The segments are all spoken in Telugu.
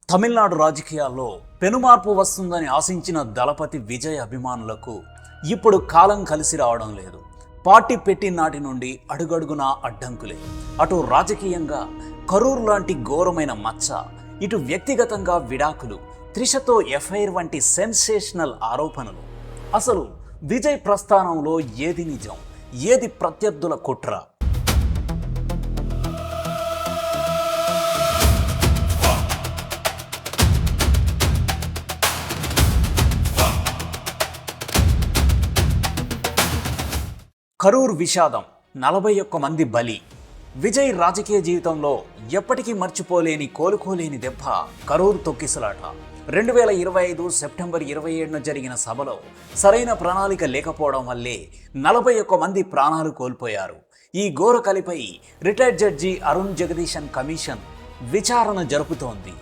తమిళనాడు రాజకీయాల్లో పెనుమార్పు వస్తుందని ఆశించిన దళపతి విజయ్ అభిమానులకు ఇప్పుడు కాలం కలిసి రావడం లేదు. పార్టీ పెట్టిన నాటి నుండి అడుగడుగునా అడ్డంకులే. అటు రాజకీయంగా కరూర్ లాంటి ఘోరమైన మచ్చ, ఇటు వ్యక్తిగతంగా విడాకులు, త్రిషతో ఎఫ్ఐఆర్ వంటి సెన్సేషనల్ ఆరోపణలు. అసలు విజయ్ ప్రస్థానంలో ఏది నిజం, ఏది ప్రత్యర్థుల కుట్ర? కరూర్ విషాదం, 41 మంది బలి. విజయ్ రాజకీయ జీవితంలో ఎప్పటికీ మర్చిపోలేని, కోలుకోలేని దెబ్బ కరూర్ తొక్కిసలాట. 2025 సెప్టెంబర్ 27న జరిగిన సభలో సరైన ప్రణాళిక లేకపోవడం వల్లే 41 మంది ప్రాణాలు కోల్పోయారు. ఈ ఘోర కలిపై retired judge Arun Jagadeesan commission విచారణ జరుపుతోంది.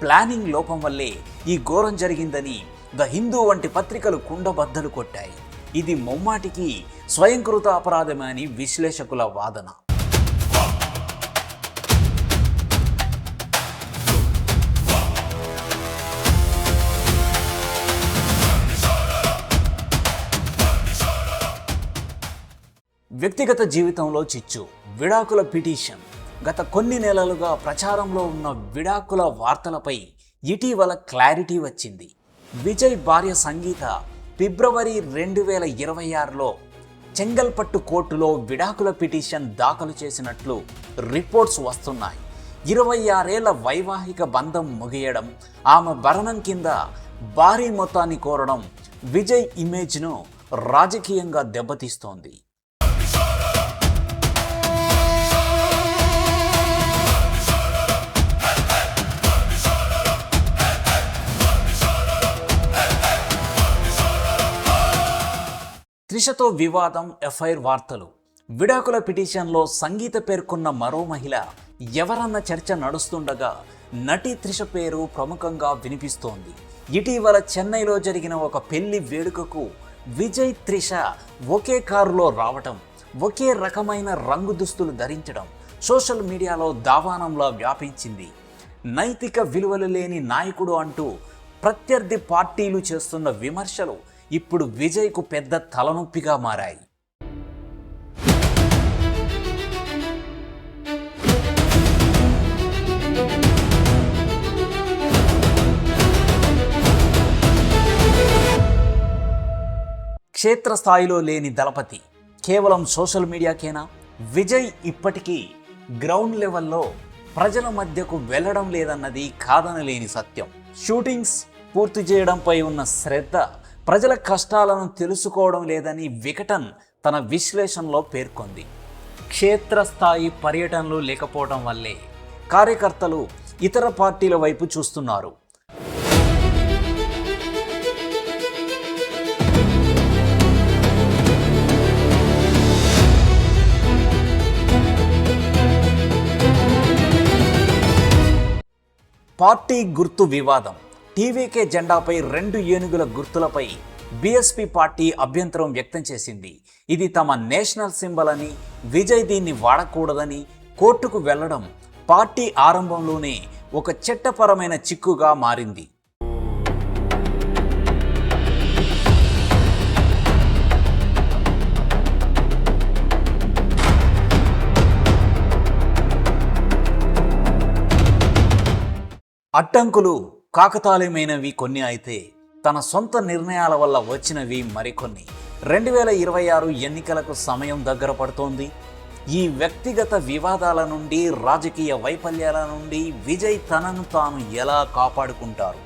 ప్లానింగ్ లోపం వల్లే ఈ ఘోరం జరిగిందని ద హిందూ వంటి పత్రికలు కుండబద్దలు కొట్టాయి. ఇది ముమ్మాటికి స్వయంకృత అపరాధమని విశ్లేషకుల వాదన. వ్యక్తిగత జీవితంలో చిచ్చు, విడాకుల పిటిషన్. గత కొన్ని నెలలుగా ప్రచారంలో ఉన్న విడాకుల వార్తలపై ఇటీవల క్లారిటీ వచ్చింది. విజయ్ భార్య సంగీత ఫిబ్రవరి 2026లో చెంగల్పట్టు కోర్టులో విడాకుల పిటిషన్ దాఖలు చేసినట్లు రిపోర్ట్స్ వస్తున్నాయి. 26 ఏళ్ల వైవాహిక బంధం ముగియడం, ఆమె భరణం కింద భారీ మొత్తాన్ని కోరడం విజయ్ ఇమేజ్ను రాజకీయంగా దెబ్బతీస్తోంది. త్రిషతో వివాదం, ఎఫ్ఐఆర్ వార్తలు. విడాకుల పిటిషన్లో సంగీత పేర్కొన్న మరో మహిళ ఎవరన్న చర్చ నడుస్తుండగా నటి త్రిష పేరు ప్రముఖంగా వినిపిస్తోంది. ఇటీవల చెన్నైలో జరిగిన ఒక పెళ్లి వేడుకకు విజయ్, త్రిష ఒకే కారులో రావటం, ఒకే రకమైన రంగు దుస్తులు ధరించడం సోషల్ మీడియాలో దావానంలా వ్యాపించింది. నైతిక విలువలు లేని నాయకుడు అంటూ ప్రత్యర్థి పార్టీలు చేస్తున్న విమర్శలు ఇప్పుడు విజయ్కు పెద్ద తలనొప్పిగా మారాయి. క్షేత్రస్థాయిలో లేని దళపతి కేవలం సోషల్ మీడియాకేనా? విజయ్ ఇప్పటికీ గ్రౌండ్ లెవెల్లో ప్రజల మధ్యకు వెళ్ళడం లేదన్నది కాదనలేని సత్యం. షూటింగ్స్ పూర్తి చేయడంపై ఉన్న శ్రద్ధ, ప్రజల కష్టాలను తెలుసుకోవడం లేదని వికటన్ తన విశ్లేషణలో పేర్కొంది. క్షేత్రస్థాయి పర్యటనలు లేకపోవడం వల్లే కార్యకర్తలు ఇతర పార్టీల వైపు చూస్తున్నారు. పార్టీ గుర్తు వివాదం. టీవీకే జెండాపై 2 ఏనుగుల గుర్తులపై బీఎస్పీ పార్టీ అభ్యంతరం వ్యక్తం చేసింది. ఇది తమ నేషనల్ సింబల్ అని, విజయ్ దీన్ని వాడకూడదని కోర్టుకు వెళ్లడం పార్టీ ఆరంభంలోనే ఒక చట్టపరమైన చిక్కుగా మారింది. అడ్డంకులు కాకతాళీయమైనవి కొన్ని అయితే, తన సొంత నిర్ణయాల వల్ల వచ్చినవి మరికొన్ని. 2026 ఎన్నికలకు సమయం దగ్గర పడుతోంది. ఈ వ్యక్తిగత వివాదాల నుండి, రాజకీయ వైఫల్యాల నుండి విజయ్ తనను తాను ఎలా కాపాడుకుంటారు?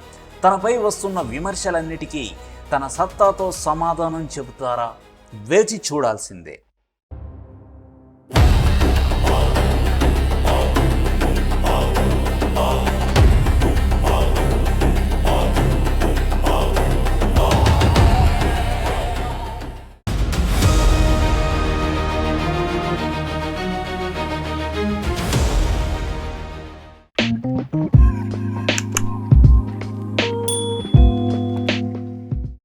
తనపై వస్తున్న విమర్శలన్నిటికీ తన సత్తాతో సమాధానం చెబుతారా? వేచి చూడాల్సిందే.